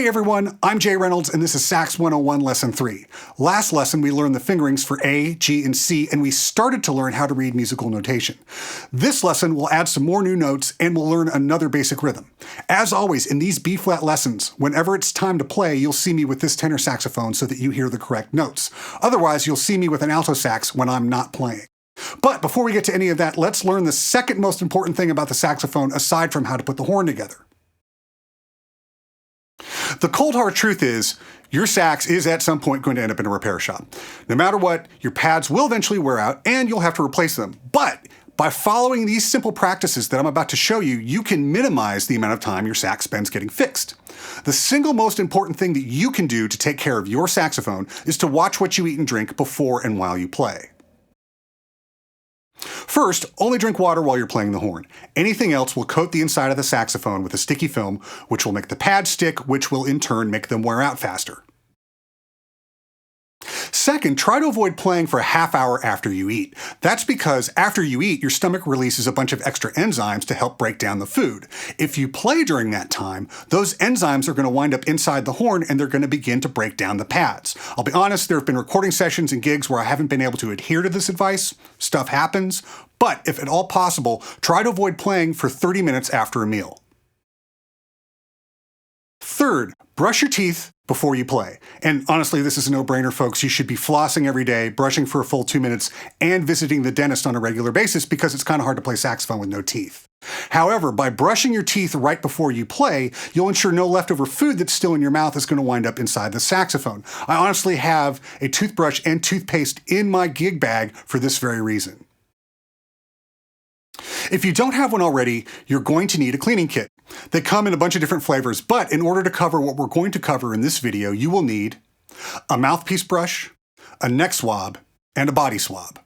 everyone, I'm Jay Reynolds and this is Sax 101 Lesson 3. Last lesson we learned the fingerings for A, G, and C, and we started to learn how to read musical notation. This lesson will add some more new notes and we'll learn another basic rhythm. As always, in these B-flat lessons, whenever it's time to play, you'll see me with this tenor saxophone so that you hear the correct notes. Otherwise, you'll see me with an alto sax when I'm not playing. But before we get to any of that, let's learn the second most important thing about the saxophone aside from how to put the horn together. The cold hard truth is, your sax is at some point going to end up in a repair shop. No matter what, your pads will eventually wear out and you'll have to replace them. But by following these simple practices that I'm about to show you, you can minimize the amount of time your sax spends getting fixed. The single most important thing that you can do to take care of your saxophone is to watch what you eat and drink before and while you play. First, only drink water while you're playing the horn. Anything else will coat the inside of the saxophone with a sticky film, which will make the pads stick, which will in turn make them wear out faster. Second, try to avoid playing for a half hour after you eat. That's because after you eat, your stomach releases a bunch of extra enzymes to help break down the food. If you play during that time, those enzymes are going to wind up inside the horn and they're going to begin to break down the pads. I'll be honest, there have been recording sessions and gigs where I haven't been able to adhere to this advice. Stuff happens. But if at all possible, try to avoid playing for 30 minutes after a meal. Third, brush your teeth before you play. And honestly, this is a no-brainer, folks. You should be flossing every day, brushing for a full 2 minutes, and visiting the dentist on a regular basis because it's kind of hard to play saxophone with no teeth. However, by brushing your teeth right before you play, you'll ensure no leftover food that's still in your mouth is going to wind up inside the saxophone. I honestly have a toothbrush and toothpaste in my gig bag for this very reason. If you don't have one already, you're going to need a cleaning kit. They come in a bunch of different flavors, but in order to cover what we're going to cover in this video, you will need a mouthpiece brush, a neck swab, and a body swab.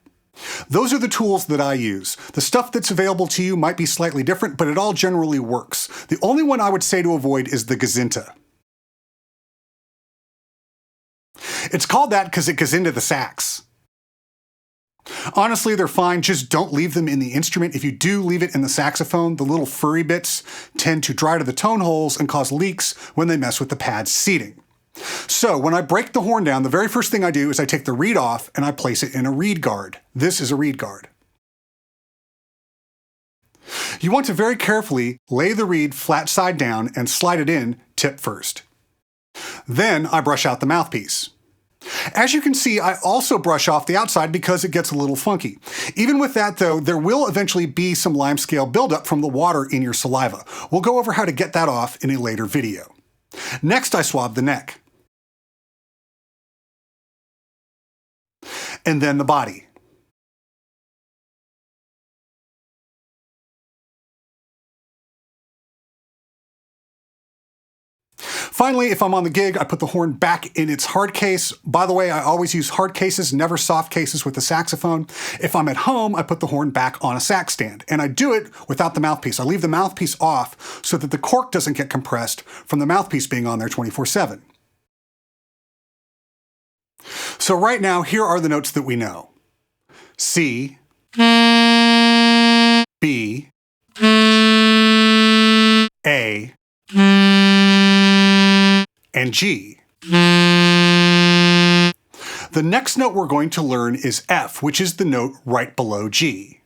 Those are the tools that I use. The stuff that's available to you might be slightly different, but it all generally works. The only one I would say to avoid is the gazinta. It's called that because it goes into the sax. Honestly, they're fine, just don't leave them in the instrument. If you do leave it in the saxophone, the little furry bits tend to dry to the tone holes and cause leaks when they mess with the pad's seating. So when I break the horn down, the very first thing I do is I take the reed off and I place it in a reed guard. This is a reed guard. You want to very carefully lay the reed flat side down and slide it in tip first. Then I brush out the mouthpiece. As you can see, I also brush off the outside because it gets a little funky. Even with that though, there will eventually be some limescale buildup from the water in your saliva. We'll go over how to get that off in a later video. Next, I swab the neck. And then the body. Finally, if I'm on the gig, I put the horn back in its hard case. By the way, I always use hard cases, never soft cases with the saxophone. If I'm at home, I put the horn back on a sax stand, and I do it without the mouthpiece. I leave the mouthpiece off so that the cork doesn't get compressed from the mouthpiece being on there 24/7. So right now, here are the notes that we know. C, B, A, and G. The next note we're going to learn is F, which is the note right below G.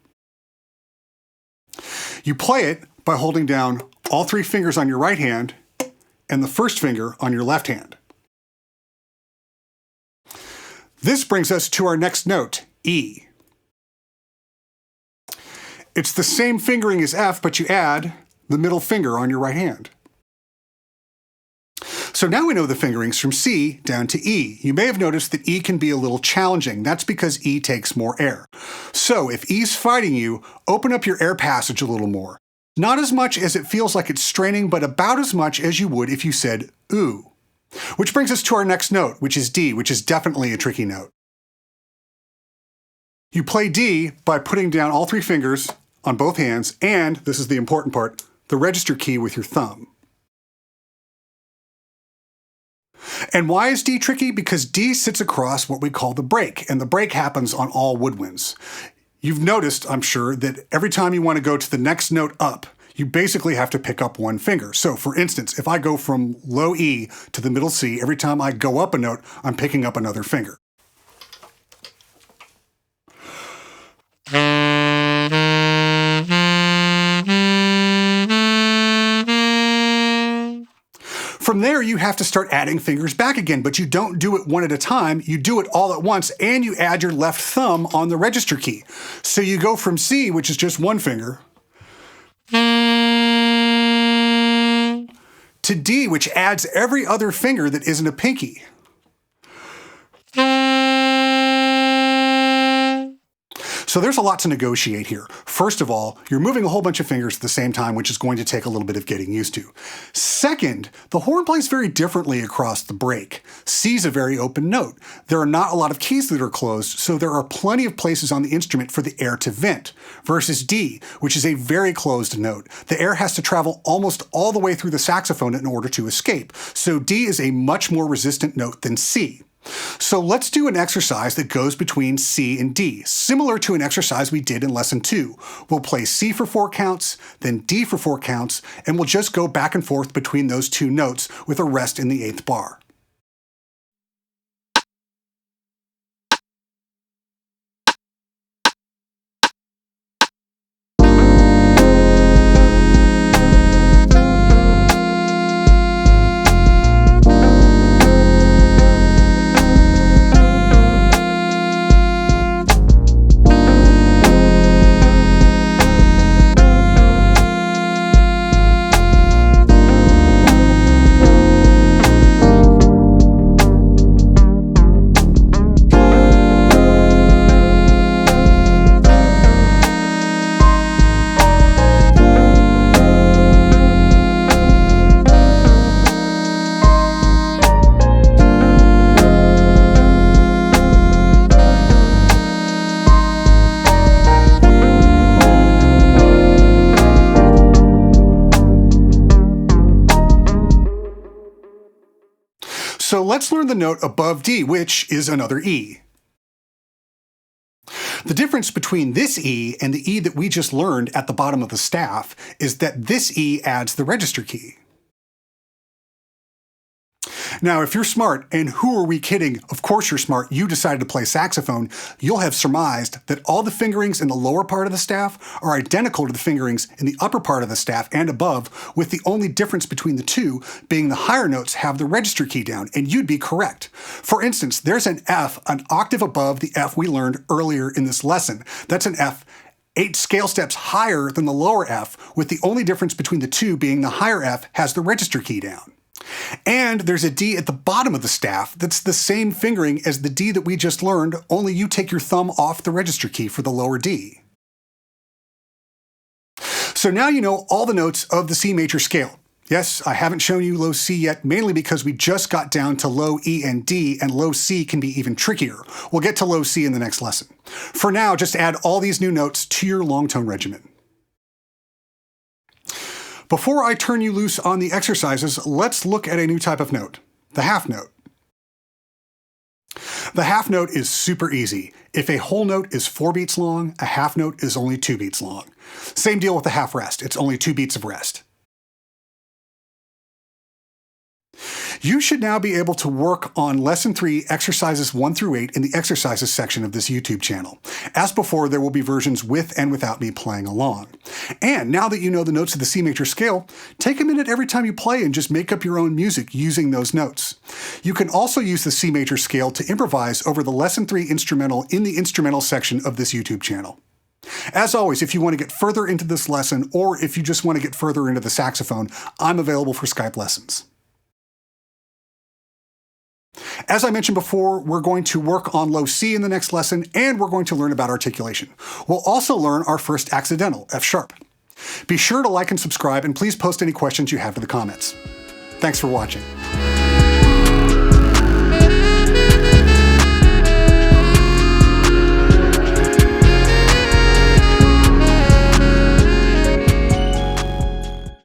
You play it by holding down all 3 fingers on your right hand and the first finger on your left hand. This brings us to our next note, E. It's the same fingering as F, but you add the middle finger on your right hand. So now we know the fingerings from C down to E. You may have noticed that E can be a little challenging. That's because E takes more air. So if E's fighting you, open up your air passage a little more. Not as much as it feels like it's straining, but about as much as you would if you said ooh. Which brings us to our next note, which is D, which is definitely a tricky note. You play D by putting down all 3 fingers on both hands, and, this is the important part, the register key with your thumb. And why is D tricky? Because D sits across what we call the break, and the break happens on all woodwinds. You've noticed, I'm sure, that every time you want to go to the next note up, you basically have to pick up one finger. So for instance, if I go from low E to the middle C, every time I go up a note, I'm picking up another finger. From there, you have to start adding fingers back again, but you don't do it one at a time. You do it all at once, and you add your left thumb on the register key. So you go from C, which is just one finger, to D, which adds every other finger that isn't a pinky. So there's a lot to negotiate here. First of all, you're moving a whole bunch of fingers at the same time, which is going to take a little bit of getting used to. Second, the horn plays very differently across the break. C is a very open note. There are not a lot of keys that are closed, so there are plenty of places on the instrument for the air to vent, versus D, which is a very closed note. The air has to travel almost all the way through the saxophone in order to escape, so D is a much more resistant note than C. So let's do an exercise that goes between C and D, similar to an exercise we did in lesson 2. We'll play C for 4 counts, then D for 4 counts, and we'll just go back and forth between those two notes with a rest in the 8th bar. So let's learn the note above D, which is another E. The difference between this E and the E that we just learned at the bottom of the staff is that this E adds the register key. Now, if you're smart, and who are we kidding? Of course you're smart, you decided to play saxophone, you'll have surmised that all the fingerings in the lower part of the staff are identical to the fingerings in the upper part of the staff and above, with the only difference between the two being the higher notes have the register key down, and you'd be correct. For instance, there's an F an octave above the F we learned earlier in this lesson. That's an F 8 scale steps higher than the lower F, with the only difference between the two being the higher F has the register key down. And there's a D at the bottom of the staff that's the same fingering as the D that we just learned, only you take your thumb off the register key for the lower D. So now you know all the notes of the C major scale. Yes, I haven't shown you low C yet, mainly because we just got down to low E and D, and low C can be even trickier. We'll get to low C in the next lesson. For now, just add all these new notes to your long tone regimen. Before I turn you loose on the exercises, let's look at a new type of note, the half note. The half note is super easy. If a whole note is 4 beats long, a half note is only 2 beats long. Same deal with the half rest, it's only 2 beats of rest. You should now be able to work on Lesson 3, Exercises 1 through 8 in the Exercises section of this YouTube channel. As before, there will be versions with and without me playing along. And now that you know the notes of the C major scale, take a minute every time you play and just make up your own music using those notes. You can also use the C major scale to improvise over the Lesson 3 instrumental in the instrumental section of this YouTube channel. As always, if you want to get further into this lesson, or if you just want to get further into the saxophone, I'm available for Skype lessons. As I mentioned before, we're going to work on low C in the next lesson, and we're going to learn about articulation. We'll also learn our first accidental, F sharp. Be sure to like and subscribe, and please post any questions you have in the comments. Thanks for watching.